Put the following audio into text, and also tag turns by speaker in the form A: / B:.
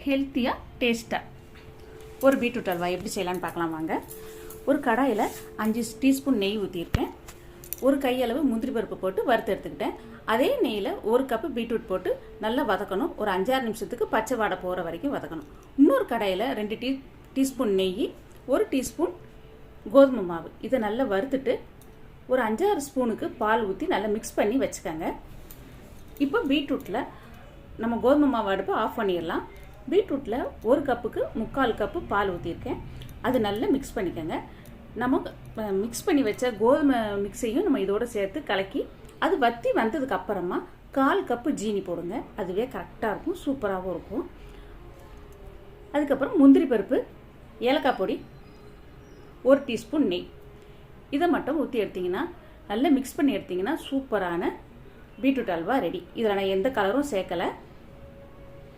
A: ஹெல்த்தியாக டேஸ்ட்டாக ஒரு பீட்ரூட் அல்வா எப்படி செய்யலான்னு பார்க்கலாம் வாங்க. ஒரு கடாயில் 5 டீஸ்பூன் நெய் ஊற்றிருக்கேன். ஒரு கையளவு முந்திரி பருப்பு போட்டு வறுத்து எடுத்துக்கிட்டேன். அதே நெய்யில் 1 கப்பு பீட்ரூட் போட்டு நல்லா வதக்கணும். ஒரு 5-6 நிமிஷத்துக்கு பச்சை வாடை போகிற வரைக்கும் வதக்கணும். இன்னொரு கடாயில் 2 டீஸ்பூன் நெய், 1 டீஸ்பூன் கோதுமை மாவு இதை நல்லா வறுத்துட்டு ஒரு 5-6 ஸ்பூனுக்கு பால் ஊற்றி நல்லா மிக்ஸ் பண்ணி வச்சுக்கோங்க. இப்போ பீட்ரூட்டில் நம்ம கோதுமை மாவு அடுப்பை ஆஃப் பண்ணிடலாம். பீட்ரூட்டில் 1 கப்புக்கு 3/4 கப்பு பால் ஊற்றிருக்கேன். அது நல்லா மிக்ஸ் பண்ணிக்கோங்க. நம்ம மிக்ஸ் பண்ணி வச்ச கோதுமை மிக்ஸையும் நம்ம இதோடு சேர்த்து கலக்கி அது வற்றி வந்ததுக்கு அப்புறமா 1/4 கப்பு ஜீனி போடுங்க. அதுவே கரெக்டாக இருக்கும், சூப்பராகவும் இருக்கும். அதுக்கப்புறம் முந்திரி பருப்பு, ஏலக்காய் பொடி, 1 டீஸ்பூன் நெய் இதை மட்டும் ஊற்றி எடுத்திங்கன்னா நல்லா மிக்ஸ் பண்ணி எடுத்திங்கன்னா சூப்பரான பீட்ரூட் அல்வா ரெடி. இதில் நான் எந்த கலரும் சேர்க்கலை.